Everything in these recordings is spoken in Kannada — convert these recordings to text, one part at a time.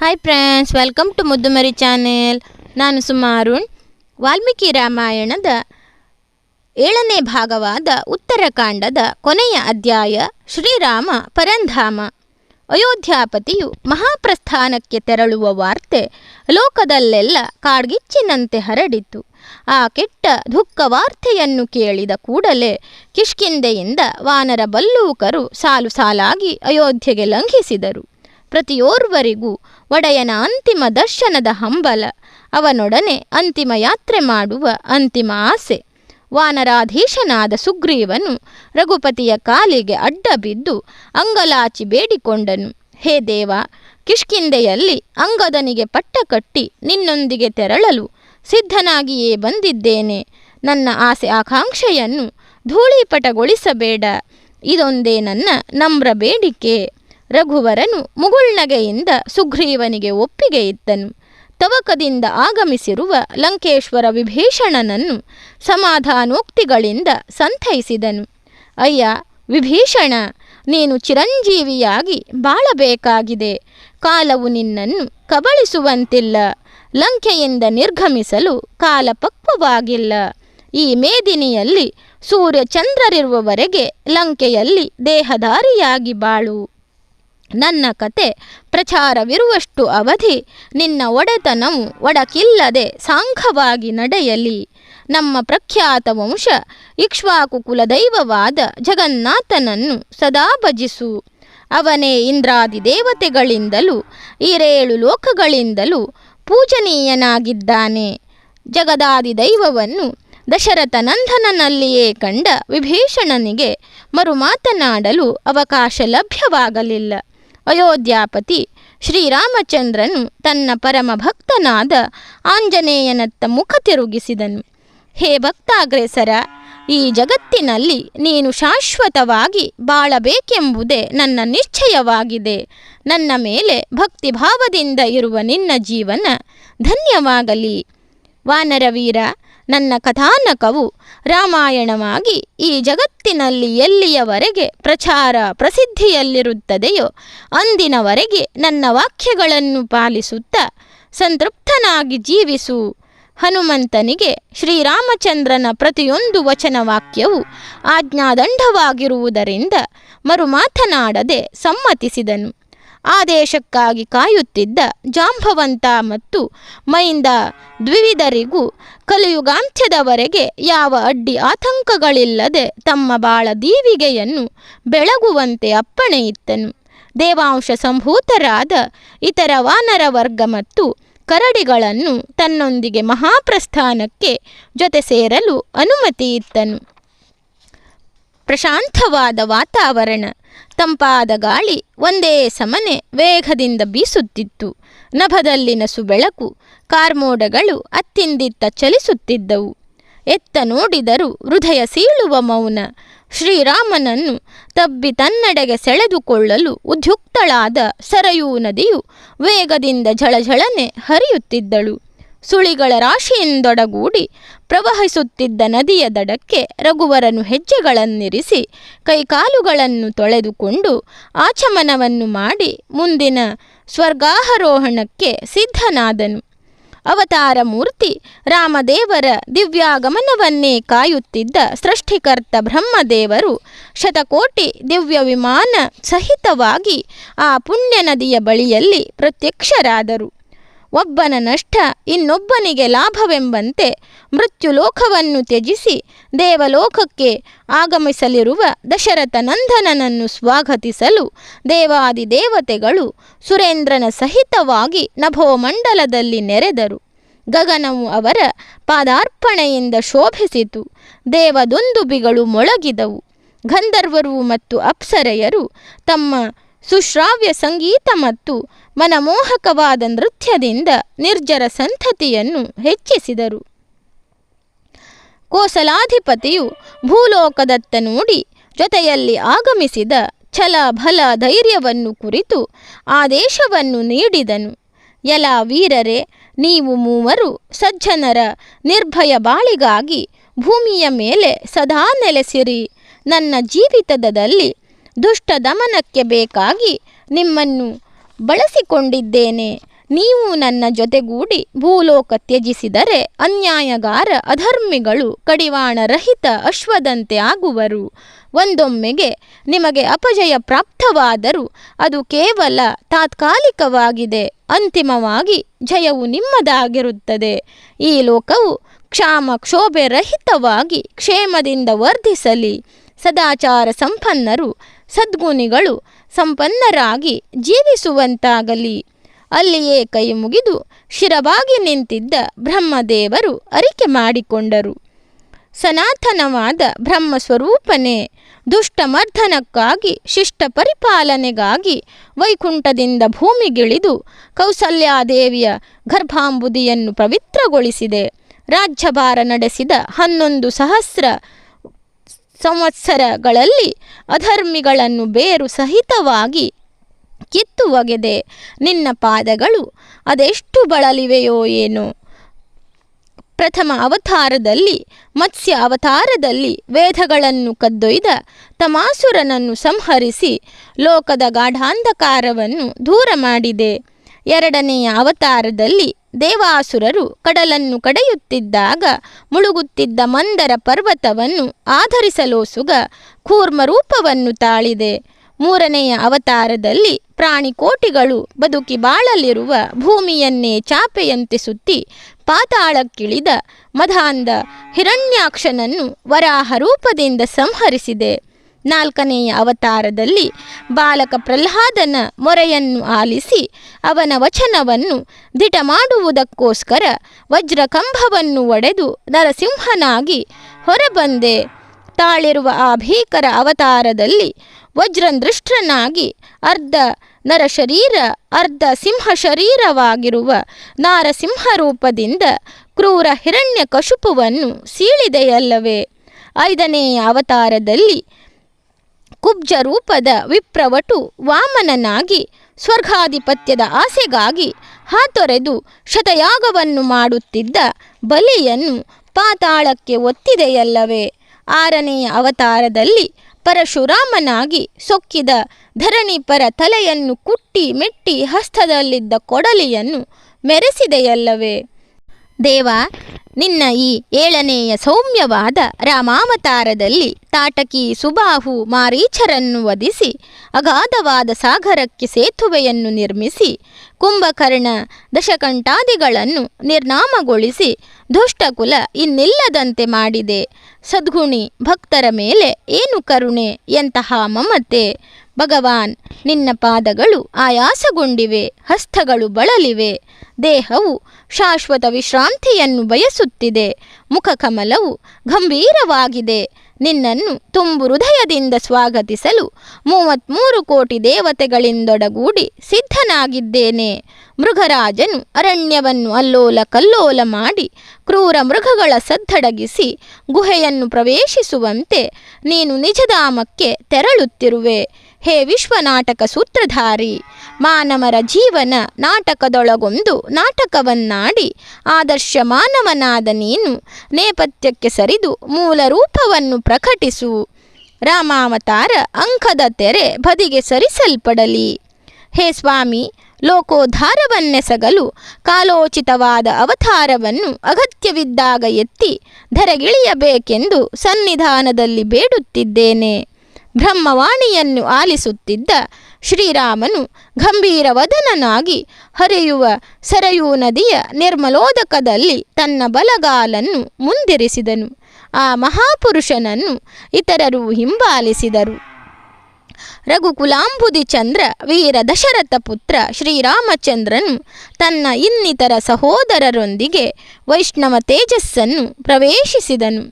Hi friends, welcome to Muddumari channel. ನಾನು ಸುಮಾರುಣ್. ವಾಲ್ಮೀಕಿ ರಾಮಾಯಣದ 7ನೇ ಭಾಗವಾದ ಉತ್ತರಕಾಂಡದ ಕೊನೆಯ ಅಧ್ಯಾಯ ಶ್ರೀರಾಮ ಪರಂಧಾಮ. ಅಯೋಧ್ಯಾಪತಿಯು ಮಹಾಪ್ರಸ್ಥಾನಕ್ಕೆ ತೆರಳುವ ವಾರ್ತೆ ಲೋಕದಲ್ಲೆಲ್ಲ ಕಾಡ್ಗಿಚ್ಚಿನಂತೆ ಹರಡಿತು. ಆ ಕೆಟ್ಟ ದುಃಖ ವಾರ್ತೆಯನ್ನು ಕೇಳಿದ ಕೂಡಲೇ ಕಿಷ್ಕಿಂಧೆಯಿಂದ ವಾನರ ಬಲ್ಲೂಕರು ಸಾಲು ಸಾಲಾಗಿ ಅಯೋಧ್ಯೆಗೆ ಲಂಘಿಸಿದರು. ಪ್ರತಿಯೋರ್ವರಿಗೂ ಒಡೆಯನ ಅಂತಿಮ ದರ್ಶನದ ಹಂಬಲ, ಅವನೊಡನೆ ಅಂತಿಮ ಯಾತ್ರೆ ಮಾಡುವ ಅಂತಿಮ ಆಸೆ. ವಾನರಾಧೀಶನಾದ ಸುಗ್ರೀವನು ರಘುಪತಿಯ ಕಾಲಿಗೆ ಅಡ್ಡ ಬಿದ್ದು ಅಂಗಲಾಚಿ ಬೇಡಿಕೊಂಡನು. ಹೇ ದೇವ, ಕಿಷ್ಕಿಂಧೆಯಲ್ಲಿ ಅಂಗದನಿಗೆ ಪಟ್ಟ ಕಟ್ಟಿ ನಿನ್ನೊಂದಿಗೆ ತೆರಳಲು ಸಿದ್ಧನಾಗಿಯೇ ಬಂದಿದ್ದೇನೆ. ನನ್ನ ಆಸೆ ಆಕಾಂಕ್ಷೆಯನ್ನು ಧೂಳೀಪಟಗೊಳಿಸಬೇಡ. ಇದೊಂದೇ ನನ್ನ ನಮ್ರ ಬೇಡಿಕೆ. ರಘುವರನು ಮುಗುಳ್ನಗೆಯಿಂದ ಸುಗ್ರೀವನಿಗೆ ಒಪ್ಪಿಗೆ ಇತ್ತನು. ತವಕದಿಂದ ಆಗಮಿಸಿರುವ ಲಂಕೇಶ್ವರ ವಿಭೀಷಣನನ್ನು ಸಮಾಧಾನೋಕ್ತಿಗಳಿಂದ ಸಂತೈಸಿದನು. ಅಯ್ಯ ವಿಭೀಷಣ, ನೀನು ಚಿರಂಜೀವಿಯಾಗಿ ಬಾಳಬೇಕಾಗಿದೆ. ಕಾಲವು ನಿನ್ನನ್ನು ಕಬಳಿಸುವಂತಿಲ್ಲ. ಲಂಕೆಯಿಂದ ನಿರ್ಗಮಿಸಲು ಕಾಲ ಪಕ್ವವಾಗಿಲ್ಲ. ಈ ಮೇದಿನಿಯಲ್ಲಿ ಸೂರ್ಯಚಂದ್ರರಿರುವವರೆಗೆ ಲಂಕೆಯಲ್ಲಿ ದೇಹಧಾರಿಯಾಗಿ ಬಾಳು. ನನ್ನ ಕತೆ ಪ್ರಚಾರವಿರುವಷ್ಟು ಅವಧಿ ನಿನ್ನ ಒಡೆತನವು ಒಡಕಿಲ್ಲದೆ ಸಾಂಘವಾಗಿ ನಡೆಯಲಿ. ನಮ್ಮ ಪ್ರಖ್ಯಾತ ವಂಶ ಇಕ್ಷ್ವಾಕು ಕುಲದೈವವಾದ ಜಗನ್ನಾಥನನ್ನು ಸದಾ ಭಜಿಸು. ಅವನೇ ಇಂದ್ರಾದಿ ದೇವತೆಗಳಿಂದಲೂ 7 ಲೋಕಗಳಿಂದಲೂ ಪೂಜನೀಯನಾಗಿದ್ದಾನೆ. ಜಗದಾದಿ ದೈವವನ್ನು ದಶರಥನಂದನನಲ್ಲಿಯೇ ಕಂಡ ವಿಭೀಷಣನಿಗೆ ಮರು ಮಾತನಾಡಲು ಅವಕಾಶ ಲಭ್ಯವಾಗಲಿಲ್ಲ. ಅಯೋಧ್ಯಾಪತಿ ಶ್ರೀರಾಮಚಂದ್ರನು ತನ್ನ ಪರಮ ಭಕ್ತನಾದ ಆಂಜನೇಯನತ್ತ ಮುಖ ತಿರುಗಿಸಿದನು. ಹೇ ಭಕ್ತಾಗ್ರೇಸರ, ಈ ಜಗತ್ತಿನಲ್ಲಿ ನೀನು ಶಾಶ್ವತವಾಗಿ ಬಾಳಬೇಕೆಂಬುದೇ ನನ್ನ ನಿಶ್ಚಯವಾಗಿದೆ. ನನ್ನ ಮೇಲೆ ಭಕ್ತಿಭಾವದಿಂದ ಇರುವ ನಿನ್ನ ಜೀವನ ಧನ್ಯವಾಗಲಿ. ವಾನರವೀರ, ನನ್ನ ಕಥಾನಕವು ರಾಮಾಯಣವಾಗಿ ಈ ಜಗತ್ತಿನಲ್ಲಿ ಎಲ್ಲಿಯವರೆಗೆ ಪ್ರಚಾರ ಪ್ರಸಿದ್ಧಿಯಲ್ಲಿರುತ್ತದೆಯೋ ಅಂದಿನವರೆಗೆ ನನ್ನ ವಾಕ್ಯಗಳನ್ನು ಪಾಲಿಸುತ್ತಾ ಸಂತೃಪ್ತನಾಗಿ ಜೀವಿಸು. ಹನುಮಂತನಿಗೆ ಶ್ರೀರಾಮಚಂದ್ರನ ಪ್ರತಿಯೊಂದು ವಚನವಾಕ್ಯವು ಆಜ್ಞಾದಂಡವಾಗಿರುವುದರಿಂದ ಮರು ಮಾತನಾಡದೆ ಸಮ್ಮತಿಸಿದನು. ಆದೇಶಕ್ಕಾಗಿ ಕಾಯುತ್ತಿದ್ದ ಜಾಂಬವಂತ ಮತ್ತು ಮೈಂದ ದ್ವಿವಿಧರಿಗೂ ಕಲಿಯುಗಾಂತ್ಯದವರೆಗೆ ಯಾವ ಅಡ್ಡಿ ಆತಂಕಗಳಿಲ್ಲದೆ ತಮ್ಮ ಬಾಳ ದೀವಿಗೆಯನ್ನು ಬೆಳಗುವಂತೆ ಅಪ್ಪಣೆಯಿತ್ತನು. ದೇವಾಂಶ ಸಂಭೂತರಾದ ಇತರ ವಾನರ ವರ್ಗ ಮತ್ತು ಕರಡಿಗಳನ್ನು ತನ್ನೊಂದಿಗೆ ಮಹಾಪ್ರಸ್ಥಾನಕ್ಕೆ ಜೊತೆ ಸೇರಲು ಅನುಮತಿಯಿತ್ತನು. ಪ್ರಶಾಂತವಾದ ವಾತಾವರಣ, ತಂಪಾದ ಗಾಳಿ ಒಂದೇ ಸಮನೆ ವೇಗದಿಂದ ಬೀಸುತ್ತಿತ್ತು. ನಭದಲ್ಲಿನ ಸುಬೆಳಕು, ಕಾರ್ಮೋಡಗಳು ಅತ್ತಿಂದಿತ್ತ ಚಲಿಸುತ್ತಿದ್ದವು. ಎತ್ತ ನೋಡಿದರೂ ಹೃದಯ ಸೀಳುವ ಮೌನ. ಶ್ರೀರಾಮನನ್ನು ತಬ್ಬಿ ತನ್ನೆಡೆಗೆ ಸೆಳೆದುಕೊಳ್ಳಲು ಉದ್ಯುಕ್ತಳಾದ ಸರಯೂ ನದಿಯು ವೇಗದಿಂದ ಝಳಝಳನೆ ಹರಿಯುತ್ತಿದ್ದಳು. ಸುಳಿಗಳ ರಾಶಿಯಿಂದೊಡಗೂಡಿ ಪ್ರವಹಿಸುತ್ತಿದ್ದ ನದಿಯ ದಡಕ್ಕೆ ರಘುವರನು ಹೆಜ್ಜೆಗಳನ್ನಿರಿಸಿ ಕೈಕಾಲುಗಳನ್ನು ತೊಳೆದುಕೊಂಡು ಆಚಮನವನ್ನು ಮಾಡಿ ಮುಂದಿನ ಸ್ವರ್ಗಾರೋಹಣಕ್ಕೆ ಸಿದ್ಧನಾದನು. ಅವತಾರ ಮೂರ್ತಿ ರಾಮದೇವರ ದಿವ್ಯಾಗಮನವನ್ನೇ ಕಾಯುತ್ತಿದ್ದ ಸೃಷ್ಟಿಕರ್ತ ಬ್ರಹ್ಮದೇವರು ಶತಕೋಟಿ ದಿವ್ಯ ವಿಮಾನ ಸಹಿತವಾಗಿ ಆ ಪುಣ್ಯ ನದಿಯ ಬಳಿಯಲ್ಲಿ ಪ್ರತ್ಯಕ್ಷರಾದರು. ಒಬ್ಬನ ನಷ್ಟ ಇನ್ನೊಬ್ಬನಿಗೆ ಲಾಭವೆಂಬಂತೆ ಮೃತ್ಯುಲೋಕವನ್ನು ತ್ಯಜಿಸಿ ದೇವಲೋಕಕ್ಕೆ ಆಗಮಿಸಲಿರುವ ದಶರಥನಂದನನನ್ನು ಸ್ವಾಗತಿಸಲು ದೇವಾದಿ ದೇವತೆಗಳು ಸುರೇಂದ್ರನ ಸಹಿತವಾಗಿ ನಭೋಮಂಡಲದಲ್ಲಿ ನೆರೆದರು. ಗಗನವು ಅವರ ಪಾದಾರ್ಪಣೆಯಿಂದ ಶೋಭಿಸಿತು. ದೇವದುಂದುಬಿಗಳು ಮೊಳಗಿದವು. ಗಂಧರ್ವರು ಮತ್ತು ಅಪ್ಸರೆಯರು ತಮ್ಮ ಸುಶ್ರಾವ್ಯ ಸಂಗೀತ ಮತ್ತು ಮನಮೋಹಕವಾದ ನೃತ್ಯದಿಂದ ನಿರ್ಜರ ಸಂತತಿಯನ್ನು ಹೆಚ್ಚಿಸಿದರು. ಕೋಸಲಾಧಿಪತಿಯು ಭೂಲೋಕದತ್ತ ನೋಡಿ ಜೊತೆಯಲ್ಲಿ ಆಗಮಿಸಿದ ಛಲ ಬಲ ಧೈರ್ಯವನ್ನು ಕುರಿತು ಆದೇಶವನ್ನು ನೀಡಿದನು. ಎಲ ವೀರರೇ, ನೀವು ಮೂವರು ಸಜ್ಜನರ ನಿರ್ಭಯ ಬಾಳಿಗಾಗಿ ಭೂಮಿಯ ಮೇಲೆ ಸದಾ ನೆಲೆಸಿರಿ. ನನ್ನ ಜೀವಿತದಲ್ಲಿ ದುಷ್ಟ ದಮನಕ್ಕೆ ಬೇಕಾಗಿ ನಿಮ್ಮನ್ನು ಬಳಸಿಕೊಂಡಿದ್ದೇನೆ. ನೀವು ನನ್ನ ಜೊತೆಗೂಡಿ ಭೂಲೋಕ ತ್ಯಜಿಸಿದರೆ ಅನ್ಯಾಯಗಾರ ಅಧರ್ಮಿಗಳು ಕಡಿವಾಣರಹಿತ ಅಶ್ವದಂತೆ ಆಗುವರು. ಒಂದೊಮ್ಮೆಗೆ ನಿಮಗೆ ಅಪಜಯ ಪ್ರಾಪ್ತವಾದರೂ ಅದು ಕೇವಲ ತಾತ್ಕಾಲಿಕವಾಗಿದೆ. ಅಂತಿಮವಾಗಿ ಜಯವು ನಿಮ್ಮದಾಗಿರುತ್ತದೆ. ಈ ಲೋಕವು ಕ್ಷಾಮ ಕ್ಷೋಭೆ ರಹಿತವಾಗಿ ಕ್ಷೇಮದಿಂದ ವರ್ಧಿಸಲಿ. ಸದಾಚಾರ ಸಂಪನ್ನರು ಸದ್ಗುಣಿಗಳು ಸಂಪನ್ನರಾಗಿ ಜೀವಿಸುವಂತಾಗಲಿ. ಅಲ್ಲಿಯೇ ಕೈ ಮುಗಿದು ಶಿರವಾಗಿ ನಿಂತಿದ್ದ ಬ್ರಹ್ಮದೇವರು ಅರಿಕೆ ಮಾಡಿಕೊಂಡರು. ಸನಾತನವಾದ ಬ್ರಹ್ಮಸ್ವರೂಪನೇ, ದುಷ್ಟಮರ್ಧನಕ್ಕಾಗಿ ಶಿಷ್ಟ ಪರಿಪಾಲನೆಗಾಗಿ ವೈಕುಂಠದಿಂದ ಭೂಮಿಗಿಳಿದು ಕೌಸಲ್ಯಾದೇವಿಯ ಗರ್ಭಾಂಬುದಿಯನ್ನು ಪವಿತ್ರಗೊಳಿಸಿದೆ. ರಾಜ್ಯಭಾರ ನಡೆಸಿದ 11 ಸಹಸ್ರ ಸಂವತ್ಸರಗಳಲ್ಲಿ ಅಧರ್ಮಿಗಳನ್ನು ಬೇರು ಸಹಿತವಾಗಿ ಕಿತ್ತು ಒಗೆದೆ. ನಿನ್ನ ಪಾದಗಳು ಅದೆಷ್ಟು ಬಳಲಿವೆಯೋ ಏನೋ. ಪ್ರಥಮ ಅವತಾರದಲ್ಲಿ ಮತ್ಸ್ಯ ಅವತಾರದಲ್ಲಿ ವೇದಗಳನ್ನು ಕದ್ದೊಯ್ದ ತಮಾಸುರನನ್ನು ಸಂಹರಿಸಿ ಲೋಕದ ಗಾಢಾಂಧಕಾರವನ್ನು ದೂರ ಮಾಡಿದೆ. ಎರಡನೆಯ ಅವತಾರದಲ್ಲಿ ದೇವಾಸುರರು ಕಡಲನ್ನು ಕಡೆಯುತ್ತಿದ್ದಾಗ ಮುಳುಗುತ್ತಿದ್ದ ಮಂದರ ಪರ್ವತವನ್ನು ಆಧರಿಸಲೋಸುಗ ಕೂರ್ಮ ರೂಪವನ್ನು ತಾಳಿದೆ. ಮೂರನೆಯ ಅವತಾರದಲ್ಲಿ ಪ್ರಾಣಿಕೋಟಿಗಳು ಬದುಕಿ ಬಾಳಲಿರುವ ಭೂಮಿಯನ್ನೇ ಚಾಪೆಯಂತೆ ಸುತ್ತಿ ಪಾತಾಳಕ್ಕಿಳಿದ ಮದಾಂಧ ಹಿರಣ್ಯಾಕ್ಷನನ್ನು ವರಾಹ ರೂಪದಿಂದ ಸಂಹರಿಸಿದೆ. ನಾಲ್ಕನೆಯ ಅವತಾರದಲ್ಲಿ ಬಾಲಕ ಪ್ರಹ್ಲಾದನ ಮೊರೆಯನ್ನು ಆಲಿಸಿ ಅವನ ವಚನವನ್ನು ದಿಟ ಮಾಡುವುದಕ್ಕೋಸ್ಕರ ವಜ್ರಕಂಭವನ್ನು ಒಡೆದು ನರಸಿಂಹನಾಗಿ ಹೊರಬಂದೆ. ತಾಳಿರುವ ಆ ಭೀಕರ ಅವತಾರದಲ್ಲಿ ವಜ್ರದೃಷ್ಟನಾಗಿ ಅರ್ಧ ನರಶರೀರ ಅರ್ಧ ಸಿಂಹ ಶರೀರವಾಗಿರುವ ನಾರಸಿಂಹ ರೂಪದಿಂದ ಕ್ರೂರ ಹಿರಣ್ಯಕಶುಪುವನ್ನು ಸೀಳಿದೆಯಲ್ಲವೇ. ಐದನೆಯ ಅವತಾರದಲ್ಲಿ ಕುಬ್ಜ ರೂಪದ ವಿಪ್ರವಟು ವಾಮನನಾಗಿ ಸ್ವರ್ಗಾಧಿಪತ್ಯದ ಆಸೆಗಾಗಿ ಹಾತೊರೆದು ಶತಯಾಗವನ್ನು ಮಾಡುತ್ತಿದ್ದ ಬಲಿಯನ್ನು ಪಾತಾಳಕ್ಕೆ ಒತ್ತಿದೆಯಲ್ಲವೇ. ಆರನೆಯ ಅವತಾರದಲ್ಲಿ ಪರಶುರಾಮನಾಗಿ ಸೊಕ್ಕಿದ ಧರಣಿಪರ ತಲೆಯನ್ನು ಕುಟ್ಟಿ ಮೆಟ್ಟಿ ಹಸ್ತದಲ್ಲಿದ್ದ ಕೊಡಲಿಯನ್ನು ಮೆರೆಸಿದೆಯಲ್ಲವೇ. ದೇವ, ನಿನ್ನ ಈ 7ನೆಯ ಸೌಮ್ಯವಾದ ರಾಮಾವತಾರದಲ್ಲಿ ತಾಟಕಿ ಸುಬಾಹು ಮಾರೀಚರನ್ನು ವಧಿಸಿ ಅಗಾಧವಾದ ಸಾಗರಕ್ಕೆ ಸೇತುವೆಯನ್ನು ನಿರ್ಮಿಸಿ ಕುಂಭಕರ್ಣ ದಶಕಂಠಾದಿಗಳನ್ನು ನಿರ್ನಾಮಗೊಳಿಸಿ ದುಷ್ಟಕುಲ ಇನ್ನಿಲ್ಲದಂತೆ ಮಾಡಿದೆ. ಸದ್ಗುಣಿ ಭಕ್ತರ ಮೇಲೆ ಏನು ಕರುಣೆ, ಎಂತಹ ಮಮತೆ. ಭಗವಾನ್, ನಿನ್ನ ಪಾದಗಳು ಆಯಾಸಗೊಂಡಿವೆ, ಹಸ್ತಗಳು ಬಳಲಿವೆ, ದೇಹವು ಶಾಶ್ವತ ವಿಶ್ರಾಂತಿಯನ್ನು ಬಯಸುತ್ತಿದೆ, ಮುಖಕಮಲವು ಗಂಭೀರವಾಗಿದೆ. ನಿನ್ನನ್ನು ತುಂಬು ಹೃದಯದಿಂದ ಸ್ವಾಗತಿಸಲು 33 ಕೋಟಿ ದೇವತೆಗಳಿಂದೊಡಗೂಡಿ ಸಿದ್ಧನಾಗಿದ್ದೇನೆ. ಮೃಗರಾಜನು ಅರಣ್ಯವನ್ನು ಅಲ್ಲೋಲ ಕಲ್ಲೋಲ ಮಾಡಿ ಕ್ರೂರ ಮೃಗಗಳ ಸದ್ದಡಗಿಸಿ ಗುಹೆಯನ್ನು ಪ್ರವೇಶಿಸುವಂತೆ ನೀನು ನಿಜಧಾಮಕ್ಕೆ ತೆರಳುತ್ತಿರುವೆ. ಹೇ ವಿಶ್ವನಾಟಕ ಸೂತ್ರಧಾರಿ, ಮಾನವರ ಜೀವನ ನಾಟಕದೊಳಗೊಂದು ನಾಟಕವನ್ನಾಡಿ ಆದರ್ಶ ಮಾನವನಾದ ನೀನು ನೇಪಥ್ಯಕ್ಕೆ ಸರಿದು ಮೂಲ ರೂಪವನ್ನು ಪ್ರಕಟಿಸು. ರಾಮಾವತಾರ ಅಂಕದ ತೆರೆ ಬದಿಗೆ ಸರಿಸಲ್ಪಡಲಿ. ಹೇ ಸ್ವಾಮಿ, ಲೋಕೋದ್ಧಾರವನ್ನೆಸಗಲು ಕಾಲೋಚಿತವಾದ ಅವತಾರವನ್ನು ಅಗತ್ಯವಿದ್ದಾಗ ಎತ್ತಿ ಧರೆಗಿಳಿಯಬೇಕೆಂದು ಸನ್ನಿಧಾನದಲ್ಲಿ ಬೇಡುತ್ತಿದ್ದೇನೆ. ಬ್ರಹ್ಮವಾಣಿಯನ್ನು ಆಲಿಸುತ್ತಿದ್ದ ಶ್ರೀರಾಮನು ಗಂಭೀರವದನನಾಗಿ ಹರಿಯುವ ಸರಯೂ ನದಿಯ ನಿರ್ಮಲೋದಕದಲ್ಲಿ ತನ್ನ ಬಲಗಾಲನ್ನು ಮುಂದಿರಿಸಿದನು. ಆ ಮಹಾಪುರುಷನನ್ನು ಇತರರು ಹಿಂಬಾಲಿಸಿದರು. ರಘುಕುಲಾಂಬುದಿ ಚಂದ್ರ ವೀರ ದಶರಥ ಪುತ್ರ ಶ್ರೀರಾಮಚಂದ್ರನು ತನ್ನ ಇನ್ನಿತರ ಸಹೋದರರೊಂದಿಗೆ ವೈಷ್ಣವ ತೇಜಸ್ಸನ್ನು ಪ್ರವೇಶಿಸಿದನು.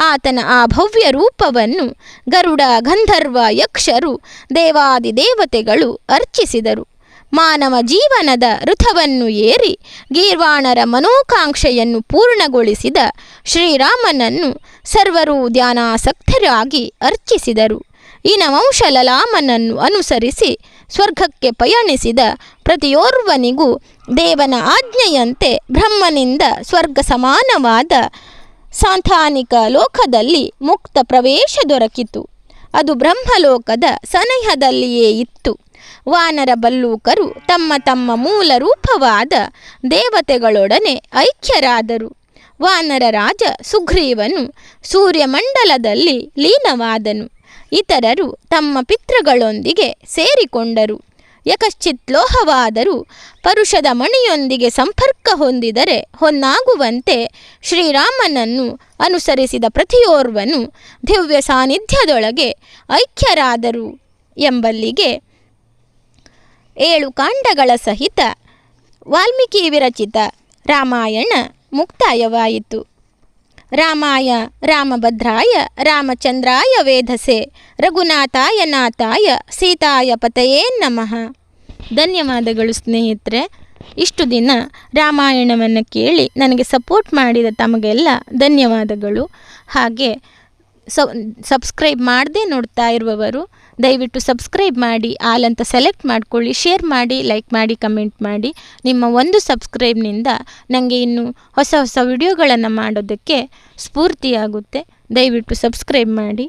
ಆತನ ಆ ಭವ್ಯ ರೂಪವನ್ನು ಗರುಡ, ಗಂಧರ್ವ, ಯಕ್ಷರು, ದೇವಾದಿದೇವತೆಗಳು ಅರ್ಚಿಸಿದರು. ಮಾನವ ಜೀವನದ ರಥವನ್ನು ಏರಿ ಗೀರ್ವಾಣರ ಮನೋಕಾಂಕ್ಷೆಯನ್ನು ಪೂರ್ಣಗೊಳಿಸಿದ ಶ್ರೀರಾಮನನ್ನು ಸರ್ವರೂ ಧ್ಯಾನಾಸಕ್ತರಾಗಿ ಅರ್ಚಿಸಿದರು. ಇನವಂಶಲಲಾಮನನ್ನು ಅನುಸರಿಸಿ ಸ್ವರ್ಗಕ್ಕೆ ಪಯಣಿಸಿದ ಪ್ರತಿಯೋರ್ವನಿಗೂ ದೇವನ ಆಜ್ಞೆಯಂತೆ ಬ್ರಹ್ಮನಿಂದ ಸ್ವರ್ಗ ಸಮಾನವಾದ ಸಾಂಥಾನಿಕ ಲೋಕದಲ್ಲಿ ಮುಕ್ತ ಪ್ರವೇಶ ದೊರಕಿತು. ಅದು ಬ್ರಹ್ಮಲೋಕದ ಸನಿಹದಲ್ಲಿಯೇ ಇತ್ತು. ವಾನರ ಬಲ್ಲೂಕರು ತಮ್ಮ ತಮ್ಮ ಮೂಲ ರೂಪವಾದ ದೇವತೆಗಳೊಡನೆ ಐಕ್ಯರಾದರು. ವಾನರ ರಾಜ ಸುಗ್ರೀವನು ಸೂರ್ಯಮಂಡಲದಲ್ಲಿ ಲೀನವಾದನು. ಇತರರು ತಮ್ಮ ಪಿತೃಗಳೊಂದಿಗೆ ಸೇರಿಕೊಂಡರು. ಯಕಶ್ಚಿತ್ ಲೋಹವಾದರೂ ಪರುಷದ ಮಣಿಯೊಂದಿಗೆ ಸಂಪರ್ಕ ಹೊಂದಿದರೆ ಹೊನ್ನಾಗುವಂತೆ ಶ್ರೀರಾಮನನ್ನು ಅನುಸರಿಸಿದ ಪ್ರತಿಯೋರ್ವನು ದಿವ್ಯ ಸಾನ್ನಿಧ್ಯದೊಳಗೆ ಐಕ್ಯರಾದರು ಎಂಬಲ್ಲಿಗೆ 7 ಕಾಂಡಗಳ ಸಹಿತ ವಾಲ್ಮೀಕಿ ವಿರಚಿತ ರಾಮಾಯಣ ಮುಕ್ತಾಯವಾಯಿತು. ರಾಮಾಯ ರಾಮಭದ್ರಾಯ ರಾಮಚಂದ್ರಾಯ ವೇಧಸೆ ರಘುನಾಥಾಯ ನಾಥಾಯ ಸೀತಾಯ ಪತಯೇ ನಮಃ. ಧನ್ಯವಾದಗಳು ಸ್ನೇಹಿತರೆ. ಇಷ್ಟು ದಿನ ರಾಮಾಯಣವನ್ನು ಕೇಳಿ ನನಗೆ ಸಪೋರ್ಟ್ ಮಾಡಿದ ತಮಗೆಲ್ಲ ಧನ್ಯವಾದಗಳು. ಹಾಗೆ ಸಬ್ಸ್ಕ್ರೈಬ್ ಮಾಡದೆ ನೋಡ್ತಾ ಇರುವವರು ದಯವಿಟ್ಟು ಸಬ್ಸ್ಕ್ರೈಬ್ ಮಾಡಿ, ಆಲ್ ಅಂತ ಸೆಲೆಕ್ಟ್ ಮಾಡಿಕೊಳ್ಳಿ, ಶೇರ್ ಮಾಡಿ, ಲೈಕ್ ಮಾಡಿ, ಕಮೆಂಟ್ ಮಾಡಿ. ನಿಮ್ಮ ಒಂದು ಸಬ್ಸ್ಕ್ರೈಬ್ನಿಂದ ನನಗೆ ಇನ್ನು ಹೊಸ ಹೊಸ ವಿಡಿಯೋಗಳನ್ನು ಮಾಡೋದಕ್ಕೆ ಸ್ಫೂರ್ತಿಯಾಗುತ್ತೆ. ದಯವಿಟ್ಟು ಸಬ್ಸ್ಕ್ರೈಬ್ ಮಾಡಿ.